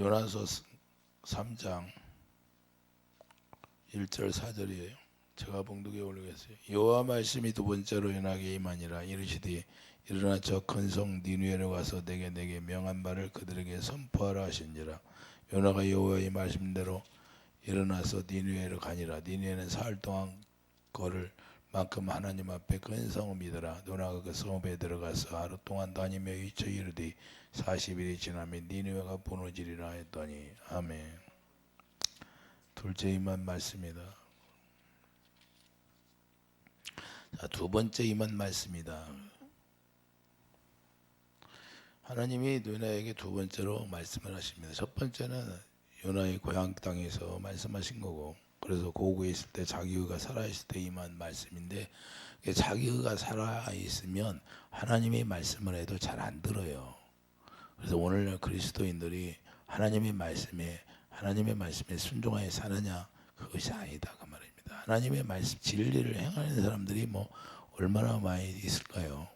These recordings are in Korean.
요나서 3장 1절 4절이에요. 제가 봉독에 올리겠어요. 여호와 말씀이 두 번째로 요나에게 임하니라. 이르시되 일어나 저 큰 성 니느웨로 가서 내게 명한 바를 그들에게 선포하라 하시니라. 요나가 여호와의 말씀대로 일어나서 니느웨로 가니라. 니느웨는 사흘 동안 걸을 만큼 하나님 앞에 큰 성읍이더라. 요나가 그 성읍에 들어가서 하루 동안 다니며 위쳐 이르되 40일이 지나면 니느웨가 무너지리라 했더니. 아멘. 둘째 임한 말씀이다. 자, 두 번째 임한 말씀이다. 하나님이 요나에게 두 번째로 말씀을 하십니다. 첫 번째는 요나의 고향 땅에서 말씀하신 거고, 그래서 고국에 있을 때 자기 의가 살아있을 때 임한 말씀인데, 자기 의가 살아있으면 하나님의 말씀을 해도 잘 안 들어요. 그래서 오늘날 그리스도인들이 하나님의 말씀에 순종하여 사느냐, 그것이 아니다 그 말입니다. 하나님의 말씀 진리를 행하는 사람들이 뭐 얼마나 많이 있을까요?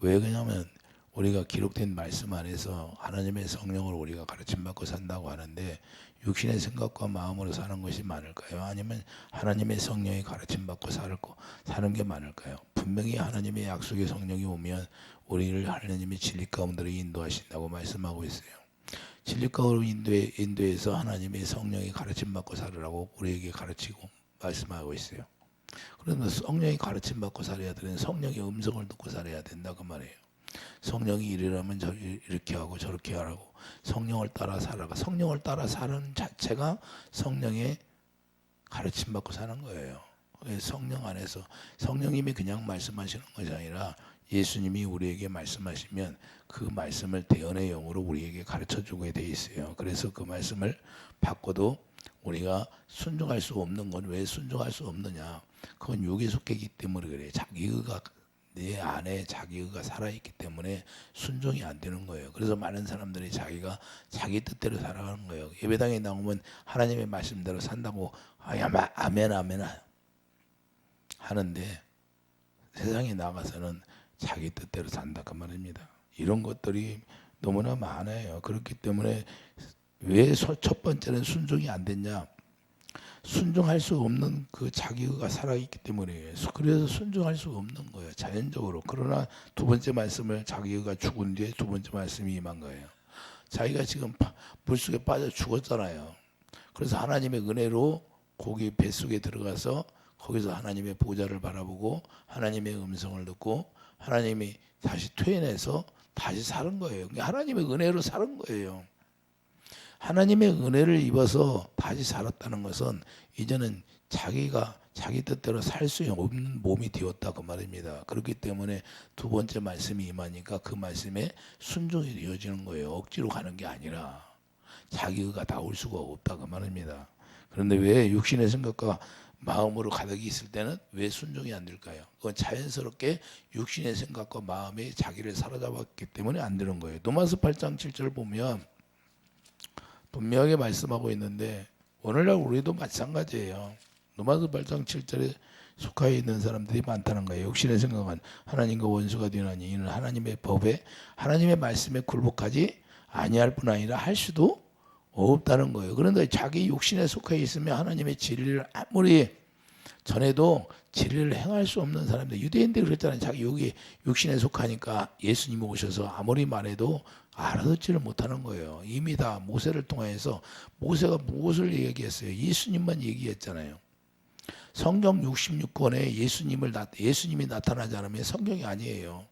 왜 그러냐면 우리가 기록된 말씀 안에서 하나님의 성령으로 우리가 가르침받고 산다고 하는데, 육신의 생각과 마음으로 사는 것이 많을까요? 아니면 하나님의 성령이 가르침받고 사는 게 많을까요? 분명히 하나님의 약속의 성령이 오면 우리를 하나님의 진리 가운데로 인도하신다고 말씀하고 있어요. 진리 가운데로 인도해서 하나님의 성령이 가르침받고 살으라고 우리에게 가르치고 말씀하고 있어요. 그러면 성령이 가르침받고 살아야 되는, 성령의 음성을 듣고 살아야 된다 그 말이에요. 성령이 이러면 이렇게 하고 저렇게 하라고, 성령을 따라 살아가. 성령을 따라 사는 자체가 성령의 가르침받고 사는 거예요. 성령 안에서 성령님이 그냥 말씀하시는 것이 아니라 예수님이 우리에게 말씀하시면 그 말씀을 대언의 영으로 우리에게 가르쳐주게 돼 있어요. 그래서 그 말씀을 받고도 우리가 순종할 수 없는 건 왜 순종할 수 없느냐? 그건 육에 속했기 때문에 그래요. 자기 의가, 내 안에 자기 의가 살아있기 때문에 순종이 안 되는 거예요. 그래서 많은 사람들이 자기가 자기 뜻대로 살아가는 거예요. 예배당에 나오면 하나님의 말씀대로 산다고 아멘 아멘 하는데 세상에 나가서는 자기 뜻대로 산다 그 말입니다. 이런 것들이 너무나 많아요. 그렇기 때문에 왜 첫 번째는 순종이 안 됐냐? 순종할 수 없는 그 자기가 살아있기 때문에, 그래서 순종할 수 없는 거예요, 자연적으로. 그러나 두 번째 말씀을, 자기가 죽은 뒤에 두 번째 말씀이 임한 거예요. 자기가 지금 물속에 빠져 죽었잖아요. 그래서 하나님의 은혜로 거기 뱃속에 들어가서 거기서 하나님의 보좌를 바라보고 하나님의 음성을 듣고 하나님이 다시 퇴원해서 다시 사는 거예요. 하나님의 은혜로 사는 거예요. 하나님의 은혜를 입어서 다시 살았다는 것은 이제는 자기가 자기 뜻대로 살 수 없는 몸이 되었다 그 말입니다. 그렇기 때문에 두 번째 말씀이 임하니까 그 말씀에 순종이 되어지는 거예요. 억지로 가는 게 아니라 자기가 나올 수가 없다 그 말입니다. 그런데 왜 육신의 생각과 마음으로 가득히 있을 때는 왜 순종이 안 될까요? 그건 자연스럽게 육신의 생각과 마음이 자기를 사로잡았기 때문에 안 되는 거예요. 로마서 8장 7절 보면 분명하게 말씀하고 있는데, 오늘날 우리도 마찬가지예요. 로마서 8장 7절에 속하여 있는 사람들이 많다는 거예요. 육신의 생각은 하나님과 원수가 되나니 이는 하나님의 법에, 하나님의 말씀에 굴복하지 아니할 뿐 아니라 할 수도 없다는 거예요. 그런데 자기 육신에 속해 있으면 하나님의 진리를 아무리 전에도 진리를 행할 수 없는 사람들, 유대인들이 그랬잖아요. 자기 육신에 속하니까 예수님이 오셔서 아무리 말해도 알아듣지를 못하는 거예요. 이미 다 모세를 통해서, 모세가 무엇을 얘기했어요? 예수님만 얘기했잖아요. 성경 66권에 예수님이 나타나지 않으면 성경이 아니에요.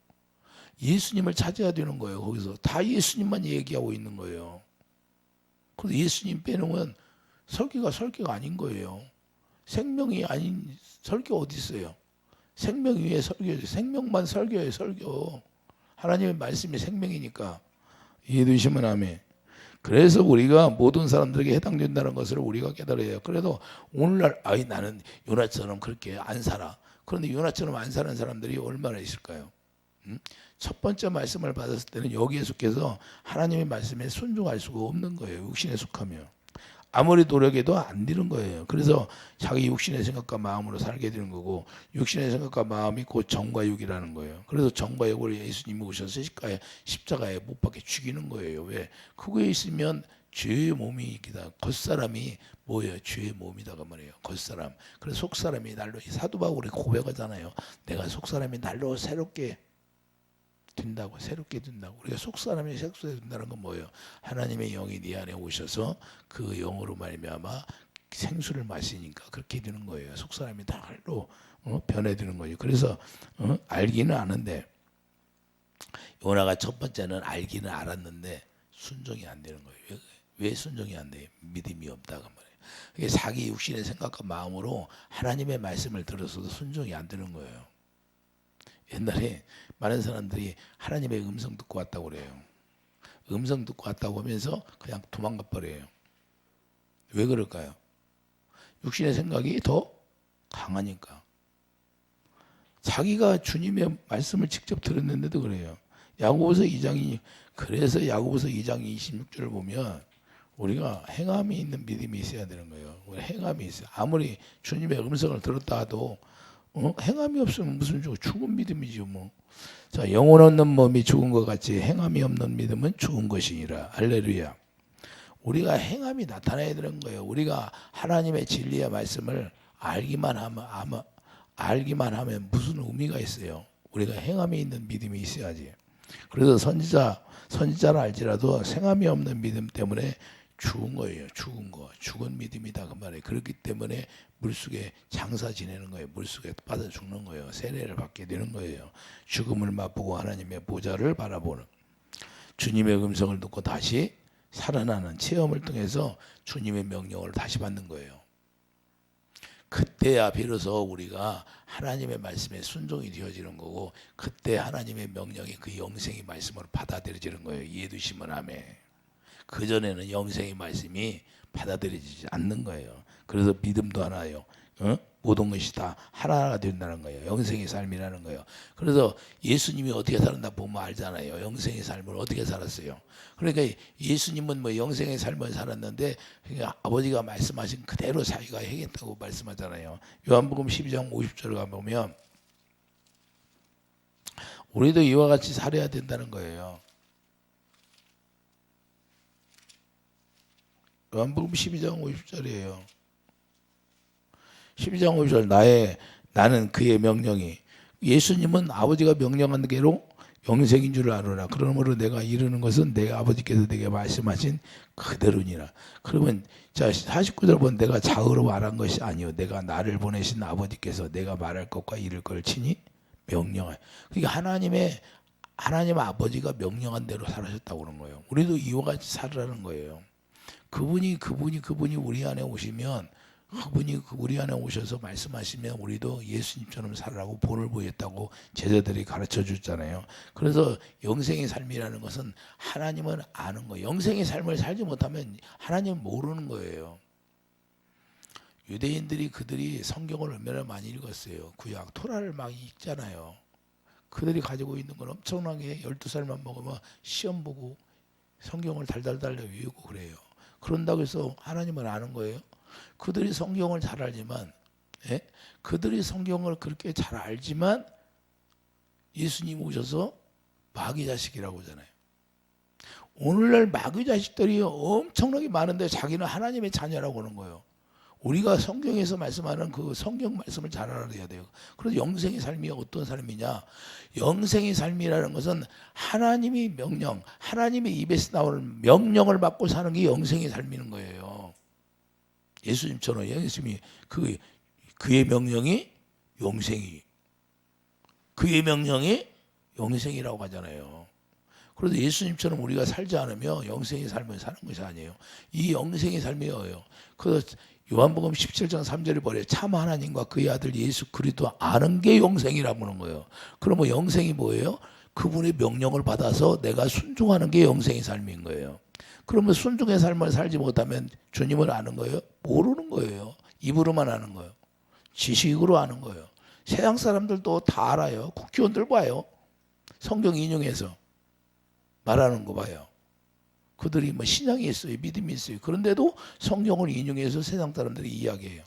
예수님을 찾아야 되는 거예요. 거기서 다 예수님만 얘기하고 있는 거예요. 그래서 예수님 빼놓으면 설교가 아닌 거예요. 생명이 아닌 설교 어디 있어요? 생명 위에 설교, 생명만 설교예요. 설교. 하나님의 말씀이 생명이니까. 이해되시면 아멘. 그래서 우리가 모든 사람들에게 해당된다는 것을 우리가 깨달아야 해요. 그래도 오늘날 나는 요나처럼 그렇게 안 살아. 그런데 요나처럼 안 사는 사람들이 얼마나 있을까요? 첫 번째 말씀을 받았을 때는 여기에 속해서 하나님의 말씀에 순종할 수가 없는 거예요. 육신에 속하면. 아무리 노력해도 안 되는 거예요. 그래서 자기 육신의 생각과 마음으로 살게 되는 거고, 육신의 생각과 마음이 곧 정과 육이라는 거예요. 그래서 정과 육을 예수님이 오셔서 십자가에 못 박혀 죽이는 거예요. 왜? 그거에 있으면 죄의 몸이 있기다. 겉사람이 뭐예요? 죄의 몸이다 그 말이에요. 겉사람. 그래서 속사람이 날로 사도 바울이 고백하잖아요. 내가 속사람이 날로 새롭게 된다고, 새롭게 된다고. 우리가 속사람이 새롭게 된다는 건 뭐예요? 하나님의 영이 네 안에 오셔서 그 영으로 말미암아 생수를 마시니까 그렇게 되는 거예요. 속사람이 날로 변해드는 거죠. 그래서 알기는 아는데, 요나가 첫 번째는 알기는 알았는데 순종이 안 되는 거예요. 왜 순종이 안 돼요? 믿음이 없다고 말해요. 이게 자기 육신의 생각과 마음으로 하나님의 말씀을 들어서도 순종이 안 되는 거예요. 옛날에 많은 사람들이 하나님의 음성 듣고 왔다고 그래요. 음성 듣고 왔다고 하면서 그냥 도망가 버려요. 왜 그럴까요? 육신의 생각이 더 강하니까. 자기가 주님의 말씀을 직접 들었는데도 그래요. 야고보서 2장이, 그래서 야고보서 2장 26절을 보면 우리가 행함이 있는 믿음이 있어야 되는 거예요. 행함이 있어요. 아무리 주님의 음성을 들었다 하도 행함이 없으면 무슨 죽은 믿음이죠 뭐. 자, 영혼 없는 몸이 죽은 것 같이 행함이 없는 믿음은 죽은 것이니라. 할렐루야. 우리가 행함이 나타나야 되는 거예요. 우리가 하나님의 진리의 말씀을 알기만 하면 무슨 의미가 있어요? 우리가 행함이 있는 믿음이 있어야지. 그래서 선지자를 알지라도 생함이 없는 믿음 때문에 죽은 거예요. 죽은 믿음이다 그 말이에요. 그렇기 때문에 물속에 장사 지내는 거예요. 물속에 빠져 죽는 거예요. 세례를 받게 되는 거예요. 죽음을 맛보고 하나님의 보좌를 바라보는, 주님의 음성을 듣고 다시 살아나는 체험을 통해서 주님의 명령을 다시 받는 거예요. 그때야 비로소 우리가 하나님의 말씀에 순종이 되어지는 거고, 그때 하나님의 명령이 그 영생의 말씀으로 받아들여지는 거예요. 이해되시면 아멘. 그전에는 영생의 말씀이 받아들여지지 않는 거예요. 그래서 믿음도 하나요. 모든 것이 다 하나가 된다는 거예요. 영생의 삶이라는 거예요. 그래서 예수님이 어떻게 살았나 보면 알잖아요. 영생의 삶을 어떻게 살았어요. 그러니까 예수님은 뭐 영생의 삶을 살았는데 아버지가 말씀하신 그대로 자기가 행했다고 말씀하잖아요. 요한복음 12장 50절을 가보면 우리도 이와 같이 살아야 된다는 거예요. 요한복음 12장 50절이에요. 12장 50절 나는 그의 명령이, 예수님은 아버지가 명령한 대로 영생인 줄 알아라. 그러므로 내가 이르는 것은 내 아버지께서 내게 말씀하신 그대로니라. 그러면 자 49절 보면 내가 자의로 말한 것이 아니요 내가 나를 보내신 아버지께서 내가 말할 것과 이를 걸 친히 명령하여. 그러니까 하나님 아버지가 명령한 대로 살으셨다고 그런 거예요. 우리도 이와 같이 살으라는 거예요. 그분이 우리 안에 오시면, 그분이 우리 안에 오셔서 말씀하시면 우리도 예수님처럼 살라고 본을 보였다고 제자들이 가르쳐 줬잖아요. 그래서 영생의 삶이라는 것은 하나님을 아는 거예요. 영생의 삶을 살지 못하면 하나님을 모르는 거예요. 유대인들이 그들이 성경을 얼마나 많이 읽었어요. 구약 토라를 막 읽잖아요. 그들이 가지고 있는 건 엄청나게 12살만 먹으면 시험 보고 성경을 달달달 외우고 그래요. 그런다고 해서 하나님을 아는 거예요? 그들이 성경을 잘 알지만, 그들이 성경을 그렇게 잘 알지만 예수님 오셔서 마귀 자식이라고 하잖아요. 오늘날 마귀 자식들이 엄청나게 많은데 자기는 하나님의 자녀라고 하는 거예요. 우리가 성경에서 말씀하는 그 성경 말씀을 잘 알아야 돼요. 그래서 영생의 삶이 어떤 삶이냐? 영생의 삶이라는 것은 하나님의 명령, 하나님의 입에서 나오는 명령을 받고 사는 게 영생의 삶이는 거예요. 예수님처럼 예수님이 그의 명령이 그의 명령이 영생이라고 하잖아요. 그래서 예수님처럼 우리가 살지 않으면 영생의 삶을 사는 것이 아니에요. 이 영생의 삶이 뭐예요? 그래서 요한복음 17장 3절을 보래 참 하나님과 그의 아들 예수 그리스도 아는 게 영생이라고 하는 거예요. 그러면 영생이 뭐예요? 그분의 명령을 받아서 내가 순종하는 게 영생의 삶인 거예요. 그러면 순종의 삶을 살지 못하면 주님을 아는 거예요? 모르는 거예요. 입으로만 아는 거예요. 지식으로 아는 거예요. 세상 사람들도 다 알아요. 국회의원들 봐요. 성경 인용해서 말하는 거 봐요. 그들이 뭐 신앙이 있어요. 믿음이 있어요. 그런데도 성경을 인용해서 세상 사람들이 이야기해요.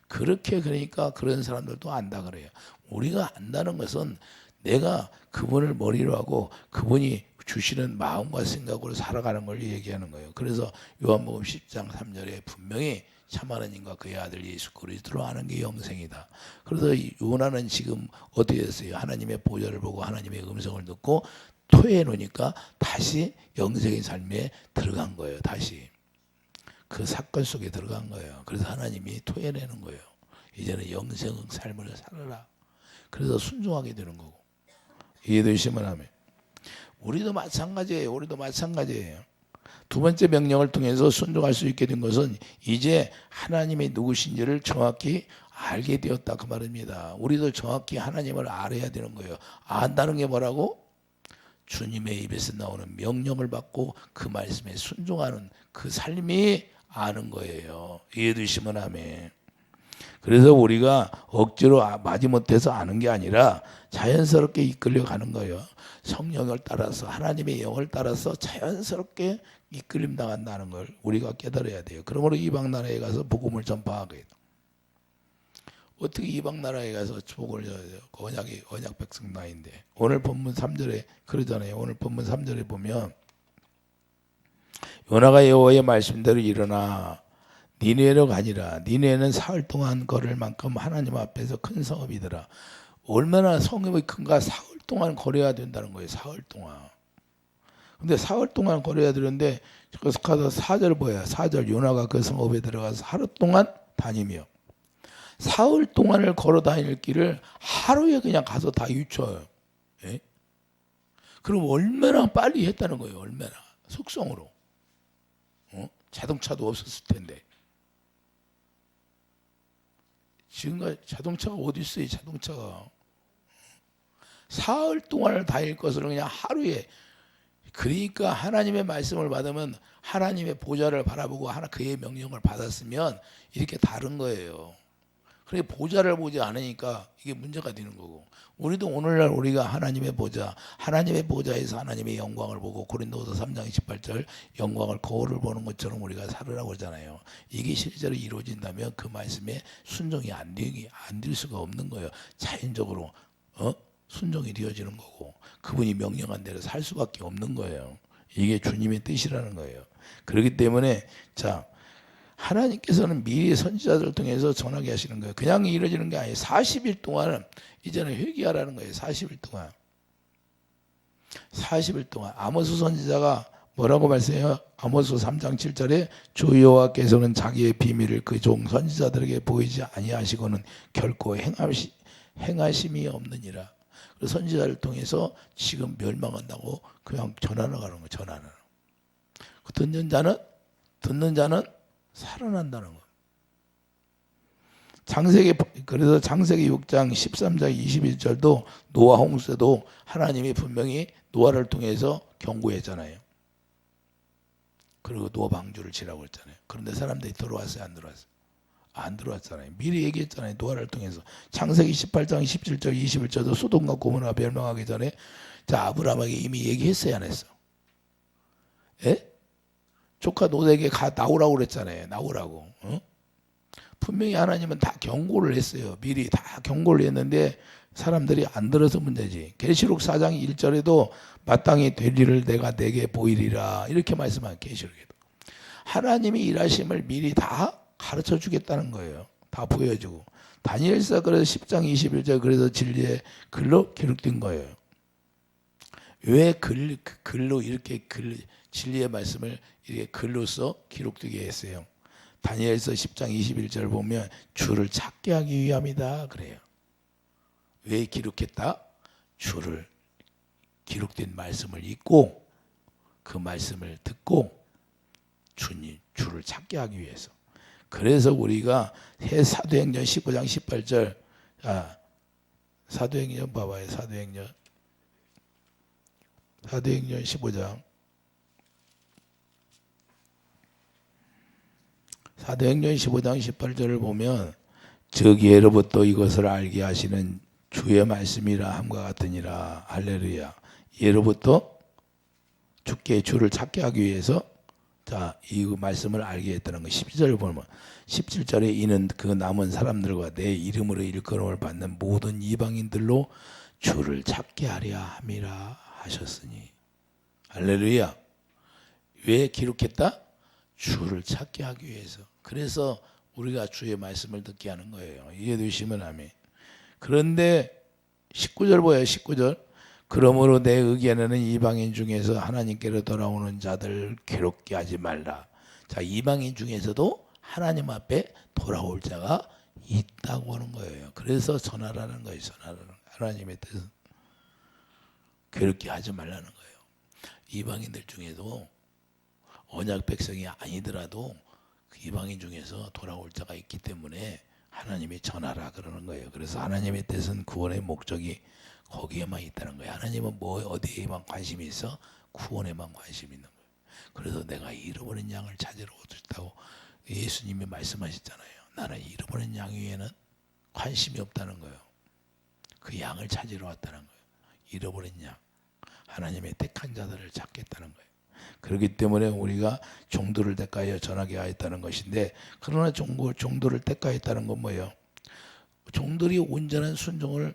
그러니까 그런 사람들도 안다 그래요. 우리가 안다는 것은 내가 그분을 머리로 하고 그분이 주시는 마음과 생각으로 살아가는 걸 얘기하는 거예요. 그래서 요한복음 10장 3절에 분명히 참 하나님과 그의 아들 예수 그리스도로 아는 게 영생이다. 그래서 요나는 지금 어떻게 됐어요? 하나님의 보좌를 보고 하나님의 음성을 듣고 토해 놓으니까 다시 영생의 삶에 들어간 거예요. 다시 그 사건 속에 들어간 거예요. 그래서 하나님이 토해내는 거예요. 이제는 영생 삶을 살아라. 그래서 순종하게 되는 거고. 이해되시면 하면 우리도 마찬가지예요. 우리도 마찬가지예요. 두 번째 명령을 통해서 순종할 수 있게 된 것은 이제 하나님이 누구신지를 정확히 알게 되었다 그 말입니다. 우리도 정확히 하나님을 알아야 되는 거예요. 안다는 게 뭐라고? 주님의 입에서 나오는 명령을 받고 그 말씀에 순종하는 그 삶이 아는 거예요. 이해되시면 아멘. 그래서 우리가 억지로 마지못해서 아는 게 아니라 자연스럽게 이끌려 가는 거예요. 성령을 따라서 하나님의 영을 따라서 자연스럽게 이끌림 나간다는 걸 우리가 깨달아야 돼요. 그러므로 이방 나라에 가서 복음을 전파하게 돼요. 어떻게 이방 나라에 가서 복음을 전해요? 언약 백성 나인데 오늘 본문 3절에 그러잖아요. 오늘 본문 3절에 보면 요나가 여호와의 말씀대로 일어나 니느웨로 가니라. 니느웨는 사흘 동안 걸을 만큼 하나님 앞에서 큰 성읍이더라. 얼마나 성읍이 큰가? 사흘 동안 걸어야 된다는 거예요. 사흘 동안. 근데 사흘 동안 걸어야 되는데 가서 4절 뭐야? 4절 요나가 그 성읍에 들어가서 하루 동안 다니며 사흘 동안을 걸어 다닐 길을 하루에 그냥 가서 다 유쳐요. 예? 그럼 얼마나 빨리 했다는 거예요. 얼마나 속성으로. 자동차도 없었을 텐데. 지금까지 자동차가 어디 있어요? 자동차가. 사흘 동안을 다닐 것을 그냥 하루에. 그러니까 하나님의 말씀을 받으면 하나님의 보좌를 바라보고 그의 명령을 받았으면 이렇게 다른 거예요. 그래 보좌를 보지 않으니까 이게 문제가 되는 거고. 우리도 오늘날 우리가 하나님의 보좌에서 하나님의 영광을 보고 고린도서 3장 28절 영광을 거울을 보는 것처럼 우리가 살으라고 그러잖아요. 이게 실제로 이루어진다면 그 말씀에 순종이 안 될 수가 없는 거예요. 자연적으로 순종이 되어지는 거고 그분이 명령한 대로 살 수밖에 없는 거예요. 이게 주님의 뜻이라는 거예요. 그렇기 때문에 자 하나님께서는 미리 선지자들을 통해서 전하게 하시는 거예요. 그냥 이루어지는 게 아니에요. 40일 동안은 이제는 회개하라는 거예요. 40일 동안. 40일 동안. 아모스 선지자가 뭐라고 말씀해요? 아모스 3장 7절에 주 여호와께서는 자기의 비밀을 그 종 선지자들에게 보이지 아니하시고는 결코 행하심이 없느니라. 그래서 선지자를 통해서 지금 멸망한다고 그냥 전하러 가는 거예요. 전하는. 듣는 자는 살아난다는 거. 그래서 창세기 6장 13장 21절도 노아 홍수도 하나님이 분명히 노아를 통해서 경고했잖아요. 그리고 노아 방주를 지라고 했잖아요. 그런데 사람들이 들어왔어요? 안 들어왔어요? 안 들어왔잖아요. 미리 얘기했잖아요. 노아를 통해서. 창세기 18장 17절 21절도 소돔과 고모라 멸망하기 전에 자 아브라함에게 이미 얘기했어요? 안 했어? 예? 조카 롯에게 나오라고 그랬잖아요. 나오라고. 분명히 하나님은 다 경고를 했어요. 미리 다 경고를 했는데 사람들이 안 들어서 문제지. 계시록 4장 1절에도 마땅히 될 일을 내가 내게 보이리라 이렇게 말씀한 계시록에도. 하나님이 일하심을 미리 다 가르쳐 주겠다는 거예요. 다 보여주고. 다니엘서 그래서 10장 21절 그래서 진리의 글로 기록된 거예요. 왜 글로 이렇게 진리의 말씀을 이렇게 글로써 기록되게 했어요. 다니엘서 10장 21절 보면 주를 찾게 하기 위함이다 그래요. 왜 기록했다? 주를 기록된 말씀을 읽고 그 말씀을 듣고 주를 찾게 하기 위해서. 그래서 우리가 사도행전 15장 18절 사도행전 봐봐요. 사도행전 15장 사도행전 15장 18절을 보면 즉 예로부터 이것을 알게 하시는 주의 말씀이라 함과 같으니라. 할렐루야. 예로부터 주를 찾게 하기 위해서 이 말씀을 알게 했다는 거. 17절을 보면 17절에 이는 그 남은 사람들과 내 이름으로 일컬음을 받는 모든 이방인들로 주를 찾게 하려 함이라 하셨으니. 할렐루야. 왜 기록했다? 주를 찾게 하기 위해서. 그래서 우리가 주의 말씀을 듣게 하는 거예요. 이해되시면 아멘. 그런데 19절 보여요. 19절. 그러므로 내 의견에는 이방인 중에서 하나님께로 돌아오는 자들 괴롭게 하지 말라. 자, 이방인 중에서도 하나님 앞에 돌아올 자가 있다고 하는 거예요. 그래서 전하라는 거예요. 전하라는 거예요. 하나님의 뜻은 괴롭게 하지 말라는 거예요. 이방인들 중에도 언약 백성이 아니더라도 그 이방인 중에서 돌아올 자가 있기 때문에 하나님이 전하라 그러는 거예요. 그래서 하나님의 뜻은 구원의 목적이 거기에만 있다는 거예요. 하나님은 뭐 어디에만 관심이 있어? 구원에만 관심이 있는 거예요. 그래서 내가 잃어버린 양을 찾으러 오셨다고 예수님이 말씀하셨잖아요. 나는 잃어버린 양 위에는 관심이 없다는 거예요. 그 양을 찾으러 왔다는 거예요. 잃어버린 양, 하나님의 택한 자들을 찾겠다는 거예요. 그렇기 때문에 우리가 종도를 택하여 전하게 하였다는 것인데, 그러나 종도를 택하였다는 건 뭐예요? 종들이 온전한 순종을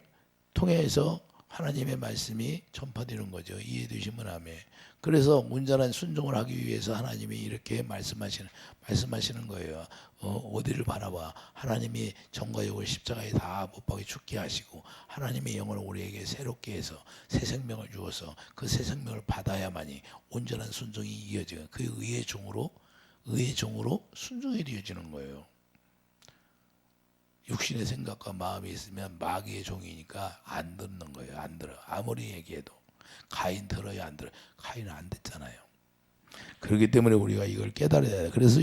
통해서 하나님의 말씀이 전파되는 거죠. 이해되시면 아멘. 그래서 온전한 순종을 하기 위해서 하나님이 이렇게 말씀하시는 거예요. 어디를 바라봐? 하나님이 정과 육을 십자가에 다 못 박아 죽게 하시고 하나님의 영을 우리에게 새롭게 해서 새 생명을 주어서 그 새 생명을 받아야만이 온전한 순종이 이어지고 그 의의 종으로 순종이 되어지는 거예요. 육신의 생각과 마음이 있으면 마귀의 종이니까 안 듣는 거예요. 안 들어. 아무리 얘기해도. 가인 들어야 안 들어. 가인은 안 듣잖아요. 그렇기 때문에 우리가 이걸 깨달아야 돼요. 그래서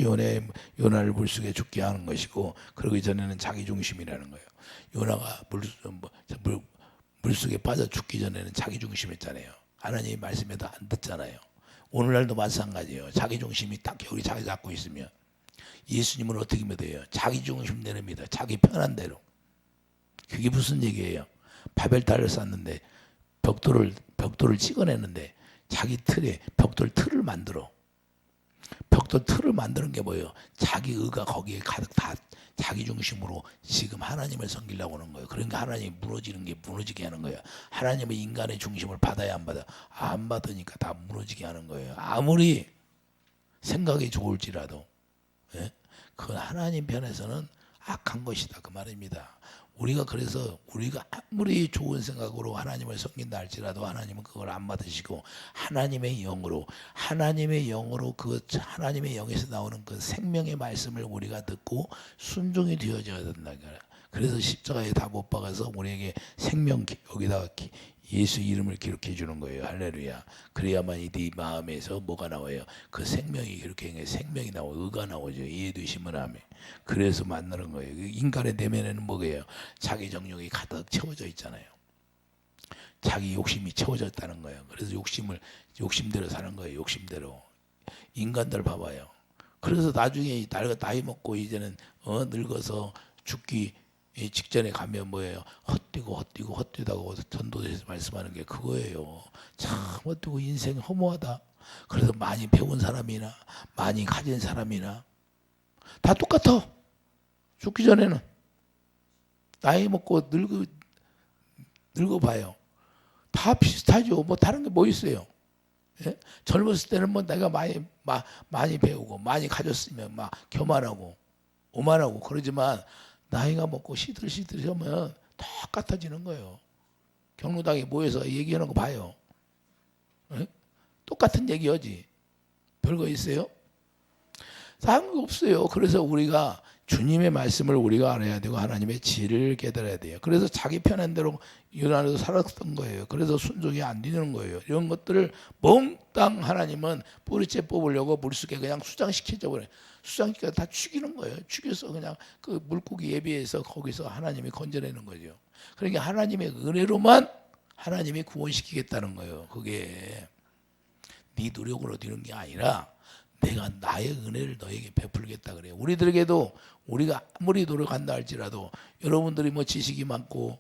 요나를 물속에 죽게 하는 것이고, 그러기 전에는 자기 중심이라는 거예요. 요나가 물속에 빠져 죽기 전에는 자기 중심이었잖아요. 하나님의 말씀에도 안 듣잖아요. 오늘날도 마찬가지예요. 자기 중심이 딱 여기 자기 잡고 있으면 예수님은 어떻게 믿어요? 자기 중심대로 믿어요. 자기 편한 대로. 그게 무슨 얘기예요? 바벨탑을 쌓는데 벽돌을 찍어내는데 자기 틀에 벽돌 틀을 만들어. 벽돌 틀을 만드는 게 뭐예요? 자기 의가 거기에 가득 다 자기 중심으로 지금 하나님을 섬기려고 하는 거예요. 그러니까 하나님이 무너지게 하는 거예요. 하나님은 인간의 중심을 받아야 안 받아? 안 받으니까 다 무너지게 하는 거예요. 아무리 생각이 좋을지라도. 예? 그건 하나님 편에서는 악한 것이다 그 말입니다. 그래서 우리가 아무리 좋은 생각으로 하나님을 섬긴다 할지라도 하나님은 그걸 안 받으시고 하나님의 영으로 그 하나님의 영에서 나오는 그 생명의 말씀을 우리가 듣고 순종이 되어져야 된다. 그래서 십자가에 다 못 박아서 우리에게 생명 여기다가 예수 이름을 기록해 주는 거예요. 할렐루야. 그래야만 네 마음에서 뭐가 나와요? 그 생명이 이렇게 생명이 나오고 의가 나오죠. 이해되시면 아멘. 그래서 만나는 거예요. 인간의 내면에는 뭐예요? 자기 정욕이 가득 채워져 있잖아요. 자기 욕심이 채워졌다는 거예요. 그래서 욕심대로 사는 거예요. 욕심대로. 인간들 봐봐요. 그래서 나중에 나이 먹고 이제는 늙어서 죽기 직전에 가면 뭐예요? 헛되다고 전도에서 말씀하는 게 그거예요. 참 헛되고 인생 허무하다. 그래서 많이 배운 사람이나 많이 가진 사람이나 다 똑같아. 죽기 전에는 나이 먹고 늙어봐요. 다 비슷하죠. 뭐 다른 게 뭐 있어요? 예? 젊었을 때는 뭐 내가 많이 배우고 많이 가졌으면 막 교만하고 오만하고 그러지만 나이가 먹고 시들시들하면 똑같아지는 거예요. 경로당에 모여서 얘기하는 거 봐요. 에? 똑같은 얘기하지. 별거 있어요? 다른 거 없어요. 그래서 우리가 주님의 말씀을 우리가 알아야 되고 하나님의 지혜를 깨달아야 돼요. 그래서 자기 편한 대로 요나도 살았던 거예요. 그래서 순종이 안 되는 거예요. 이런 것들을 몽땅 하나님은 뿌리째 뽑으려고 물속에 그냥 수장시켜줘 버려요. 수장시켜 다 죽이는 거예요. 죽여서 그냥 그 물고기 예비해서 거기서 하나님이 건져내는 거죠. 그러니까 하나님의 은혜로만 하나님이 구원시키겠다는 거예요. 그게 네 노력으로 되는 게 아니라 내가 나의 은혜를 너에게 베풀겠다 그래요. 우리들에게도 우리가 아무리 노력한다 할지라도 여러분들이 뭐 지식이 많고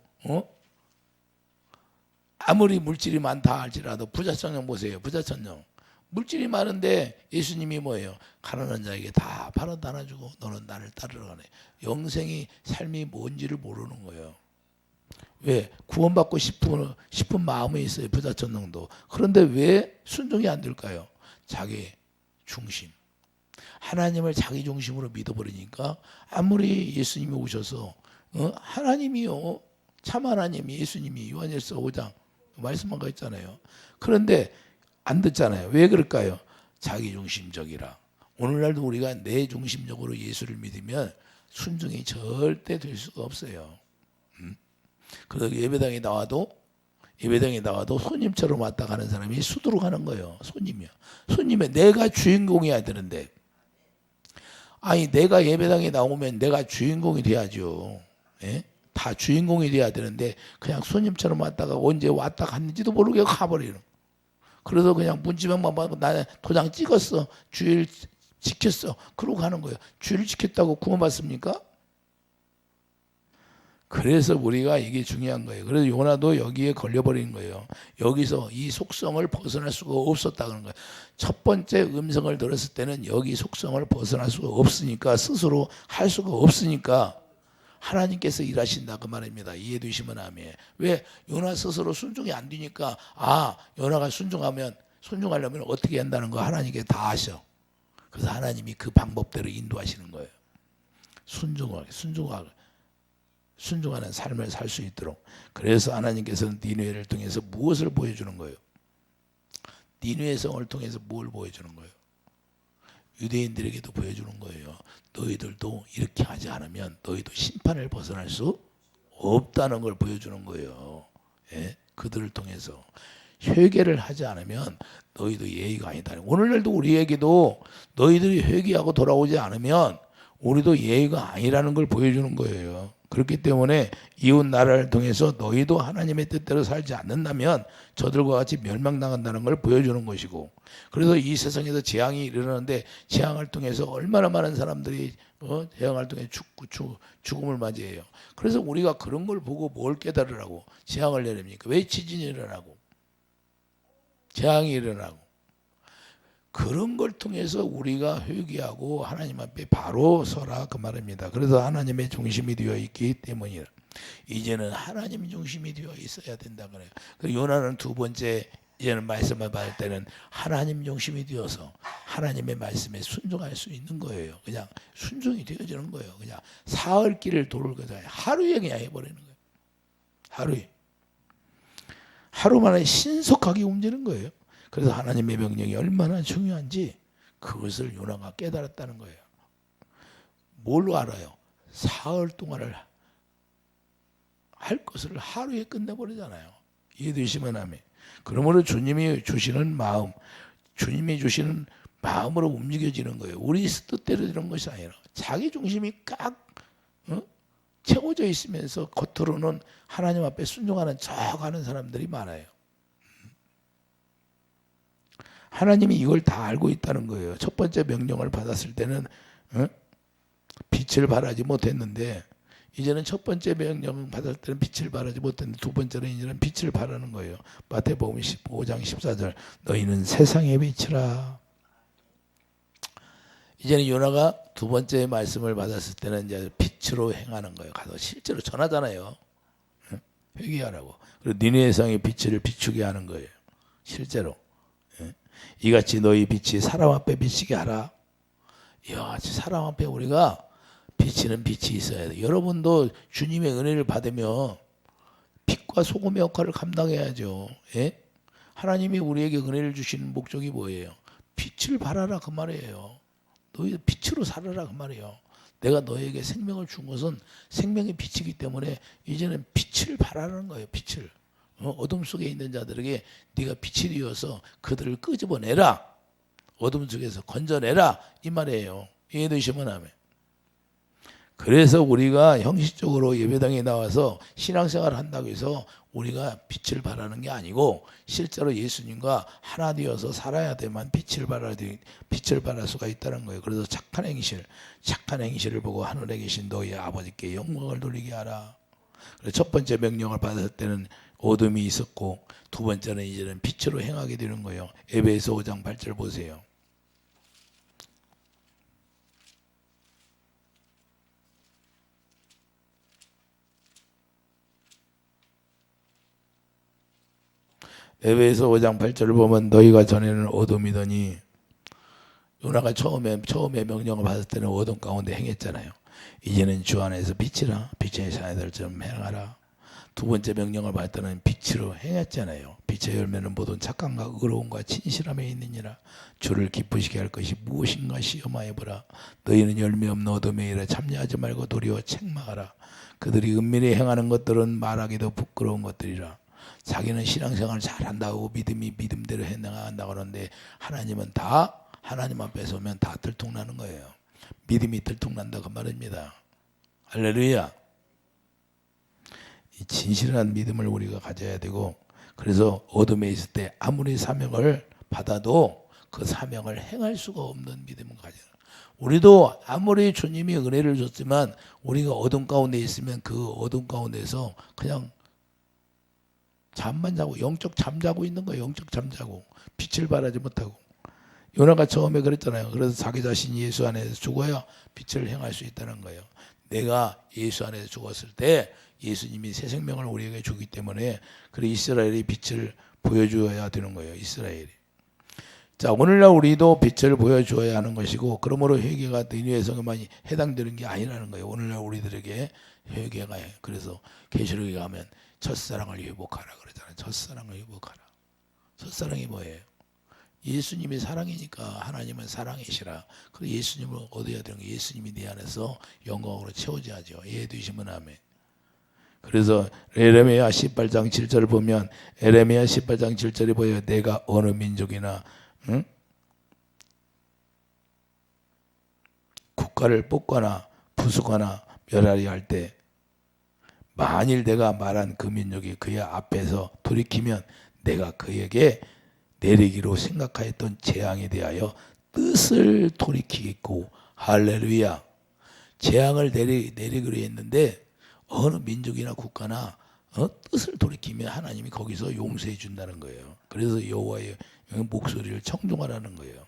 아무리 물질이 많다 할지라도 부자천령 보세요. 부자천령 물질이 많은데 예수님이 뭐예요? 가난한 자에게 다 팔아다 놔주고 너는 나를 따르러 가네. 영생이 삶이 뭔지를 모르는 거예요. 왜? 구원받고 싶은 마음이 있어요. 부자천능도. 그런데 왜 순종이 안 될까요? 자기 중심. 하나님을 자기 중심으로 믿어버리니까 아무리 예수님이 오셔서 하나님이요. 참 하나님이 예수님이 요한일서 5장 말씀한 거 있잖아요. 그런데 안 듣잖아요. 왜 그럴까요? 자기 중심적이라. 오늘날도 우리가 내 중심적으로 예수를 믿으면 순종이 절대 될 수가 없어요. 그래서 예배당에 나와도 손님처럼 왔다 가는 사람이 수두룩 하는 거예요. 손님이야. 손님이 내가 주인공이어야 되는데, 아니 내가 예배당에 나오면 내가 주인공이 돼야죠. 예? 다 주인공이 돼야 되는데 그냥 손님처럼 왔다가 언제 왔다 갔는지도 모르게 가버리는. 그래서 그냥 문지방만 받고 나는 도장 찍었어. 주일 지켰어. 그러고 가는 거예요. 주일 지켰다고 구원받습니까? 그래서 우리가 이게 중요한 거예요. 그래서 요나도 여기에 걸려버린 거예요. 여기서 이 속성을 벗어날 수가 없었다는 거예요. 첫 번째 음성을 들었을 때는 여기 속성을 벗어날 수가 없으니까, 스스로 할 수가 없으니까 하나님께서 일하신다 그 말입니다. 이해되시면 아멘. 왜? 요나 스스로 순종이 안 되니까, 요나가 순종하려면 어떻게 한다는 거 하나님께 다 아셔. 그래서 하나님이 그 방법대로 인도하시는 거예요. 순종하는 삶을 살 수 있도록. 그래서 하나님께서는 니느웨를 통해서 무엇을 보여주는 거예요? 니느웨 성을 통해서 뭘 보여주는 거예요? 유대인들에게도 보여주는 거예요. 너희들도 이렇게 하지 않으면 너희도 심판을 벗어날 수 없다는 걸 보여주는 거예요. 예? 그들을 통해서 회개를 하지 않으면 너희도 예의가 아니다. 오늘날도 우리에게도 너희들이 회개하고 돌아오지 않으면 우리도 예의가 아니라는 걸 보여주는 거예요. 그렇기 때문에 이웃 나라를 통해서 너희도 하나님의 뜻대로 살지 않는다면 저들과 같이 멸망당한다는 걸 보여주는 것이고, 그래서 이 세상에서 재앙이 일어나는데 재앙을 통해서 얼마나 많은 사람들이 재앙을 통해 죽음을 맞이해요. 그래서 우리가 그런 걸 보고 뭘 깨달으라고 재앙을 내립니까? 왜 지진이 일어나고 재앙이 일어나고, 그런 걸 통해서 우리가 회개하고 하나님 앞에 바로 서라 그 말입니다. 그래서 하나님의 중심이 되어 있기 때문이라. 이제는 하나님 중심이 되어 있어야 된다 그래요. 그리고 요나는 두 번째 이제는 말씀을 받을 때는 하나님 중심이 되어서 하나님의 말씀에 순종할 수 있는 거예요. 그냥 순종이 되어지는 거예요. 그냥 사흘 길을 도를 거다 하루에 그냥 해버리는 거예요. 하루 만에 신속하게 움직이는 거예요. 그래서 하나님의 명령이 얼마나 중요한지 그것을 요나가 깨달았다는 거예요. 뭘로 알아요? 사흘 동안을 할 것을 하루에 끝내버리잖아요. 이해되시면 아멘. 그러므로 주님이 주시는 마음으로 움직여지는 거예요. 우리 뜻대로 되는 것이 아니라 자기 중심이 꽉 채워져 있으면서 겉으로는 하나님 앞에 순종하는 척하는 사람들이 많아요. 하나님이 이걸 다 알고 있다는 거예요. 첫 번째 명령을 받았을 때는 빛을 발하지 못했는데, 이제는 첫 번째 명령 받을 때는 빛을 발하지 못했는데 두 번째는 이제는 빛을 발하는 거예요. 마태복음 15장 14절 너희는 세상의 빛이라. 이제는 요나가 두 번째 말씀을 받았을 때는 이제 빛으로 행하는 거예요. 가서 실제로 전하잖아요. 회개하라고. 그리고 니느웨 성의 빛을 비추게 하는 거예요. 실제로. 이같이 너희 빛이 사람 앞에 비치게 하라. 이와 같이 사람 앞에 우리가 비치는 빛이 있어야 돼요. 여러분도 주님의 은혜를 받으면 빛과 소금의 역할을 감당해야죠. 예? 하나님이 우리에게 은혜를 주시는 목적이 뭐예요? 빛을 발하라 그 말이에요. 너희 빛으로 살아라 그 말이에요. 내가 너에게 생명을 준 것은 생명의 빛이기 때문에 이제는 빛을 발하라는 거예요. 빛을. 어둠 속에 있는 자들에게 네가 빛이 되어서 그들을 끄집어내라. 어둠 속에서 건져내라 이 말이에요. 이해되시면 아멘. 그래서 우리가 형식적으로 예배당에 나와서 신앙생활을 한다고 해서 우리가 빛을 발하는 게 아니고 실제로 예수님과 하나 되어서 살아야 돼만 빛을 발할 수가 있다는 거예요. 그래서 착한 행실을 보고 하늘에 계신 너희 아버지께 영광을 돌리게 하라. 그래서 첫 번째 명령을 받았을 때는 어둠이 있었고 두 번째는 이제는 빛으로 행하게 되는 거예요. 에베소 5장 8절 보세요. 에베소 5장 8절을 보면 너희가 전에는 어둠이더니 요나가 처음에 명령을 받을 때는 어둠 가운데 행했잖아요. 이제는 주 안에서 빛이라 빛의 자녀들처럼 행하라. 두 번째 명령을 받을 때는 빛으로 행했잖아요. 빛의 열매는 모든 착함과 의로움과 진실함에 있느니라. 주를 기쁘시게 할 것이 무엇인가 시험하여 보라. 너희는 열매 없는 어둠에 일에 참여하지 말고 도리어 책망하라. 그들이 은밀히 행하는 것들은 말하기도 부끄러운 것들이라. 자기는 신앙생활을 잘한다고 믿음대로 해나간다고 하는데 하나님은 다 하나님 앞에서 오면 다 들통나는 거예요. 믿음이 들통난다 그 말입니다. 할렐루야. 이 진실한 믿음을 우리가 가져야 되고, 그래서 어둠에 있을 때 아무리 사명을 받아도 그 사명을 행할 수가 없는 믿음을 가져야 돼요. 우리도 아무리 주님이 은혜를 줬지만 우리가 어둠 가운데 있으면 그 어둠 가운데서 그냥 잠만 자고 영적 잠자고 있는 거예요. 영적 잠자고 빛을 발하지 못하고. 요나가 처음에 그랬잖아요. 그래서 자기 자신이 예수 안에서 죽어야 빛을 행할 수 있다는 거예요. 내가 예수 안에서 죽었을 때 예수님이 새 생명을 우리에게 주기 때문에 그래 이스라엘이 빛을 보여주어야 되는 거예요. 이스라엘이. 자, 오늘날 우리도 빛을 보여주어야 하는 것이고, 그러므로 회개가 니느웨 성에만 해당되는 게 아니라는 거예요. 오늘날 우리들에게 회개가 해. 그래서 계시록에 가면 첫사랑을 회복하라 그러잖아요. 첫사랑을 회복하라. 첫사랑이 뭐예요? 예수님이 사랑이니까 하나님은 사랑이시라. 그래서 예수님을 얻어야 되는 게 예수님이 내 안에서 영광으로 채워져야죠. 이해되시면 아멘. 그래서 에레미야 18장 7절을 보면 에레미야 18장 7절에 보여 내가 어느 민족이나 국가를 뽑거나 부수거나 멸하리 할 때 만일 내가 말한 그 민족이 그의 앞에서 돌이키면 내가 그에게 내리기로 생각하였던 재앙에 대하여 뜻을 돌이키겠고. 할렐루야. 재앙을 내리기로 했는데 어느 민족이나 국가나 뜻을 돌이키면 하나님이 거기서 용서해 준다는 거예요. 그래서 여호와의 목소리를 청종하라는 거예요.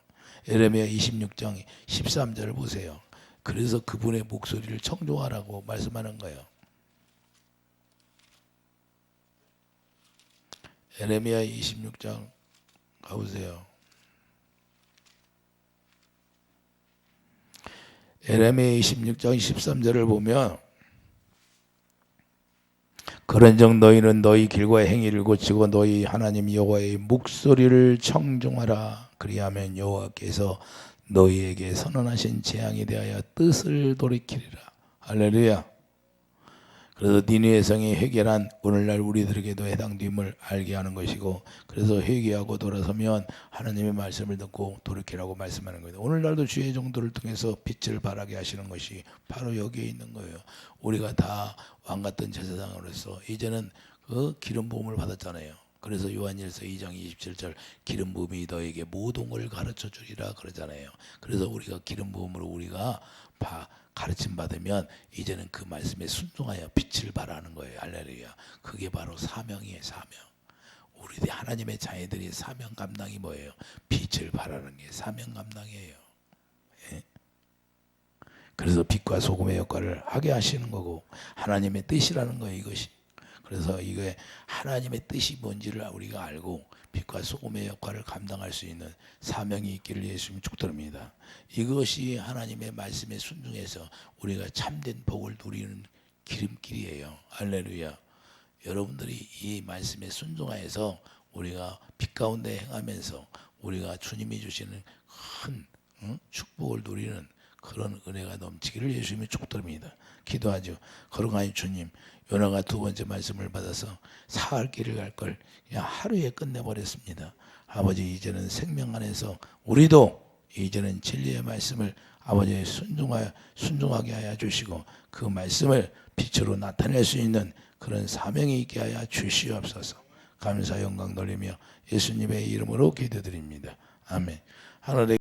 에레미야 26장 13절을 보세요. 그래서 그분의 목소리를 청종하라고 말씀하는 거예요. 에레미야 26장 가보세요. 에레미야 26장 13절을 보면 그런즉 너희는 너희 길과 행위를 고치고 너희 하나님 여호와의 목소리를 청종하라. 그리하면 여호와께서 너희에게 선언하신 재앙에 대하여 뜻을 돌이키리라. 할렐루야. 그래서 니느웨 성의 회개란 오늘날 우리들에게도 해당됨을 알게 하는 것이고, 그래서 회개하고 돌아서면 하나님의 말씀을 듣고 돌이키라고 말씀하는 겁니다. 오늘날도 주의 종도를 통해서 빛을 발하게 하시는 것이 바로 여기에 있는 거예요. 우리가 다 왕같은 제사장으로서 이제는 그 기름 부음을 받았잖아요. 그래서 요한일서 2장 27절 기름 부음이 너에게 모든 걸 가르쳐 주리라 그러잖아요. 그래서 우리가 기름 부음으로 우리가 가르침 받으면 이제는 그 말씀에 순종하여 빛을 발하는 거예요. 할렐루야. 그게 바로 사명이에요. 사명. 우리 하나님의 자녀들이 사명 감당이 뭐예요? 빛을 발하는 게 사명 감당이에요. 예? 그래서 빛과 소금의 역할을 하게 하시는 거고 하나님의 뜻이라는 거예요. 이것이. 그래서 이게 하나님의 뜻이 뭔지를 우리가 알고 빛과 소금의 역할을 감당할 수 있는 사명이 있기를 예수님 축도합니다. 이것이 하나님의 말씀에 순종해서 우리가 참된 복을 누리는 기름길이에요. 할렐루야. 여러분들이 이 말씀에 순종하여서 우리가 빛 가운데 행하면서 우리가 주님이 주시는 큰 축복을 누리는 그런 은혜가 넘치기를 예수님이 축도합니다. 기도하죠. 거룩하신 주님, 요나가 두 번째 말씀을 받아서 사흘 길을 갈 걸 그냥 하루에 끝내버렸습니다. 아버지, 이제는 생명 안에서 우리도 이제는 진리의 말씀을 아버지의 순종하게 하여 주시고 그 말씀을 빛으로 나타낼 수 있는 그런 사명이 있게 하여 주시옵소서. 감사 영광 돌리며 예수님의 이름으로 기도드립니다. 아멘. 하늘의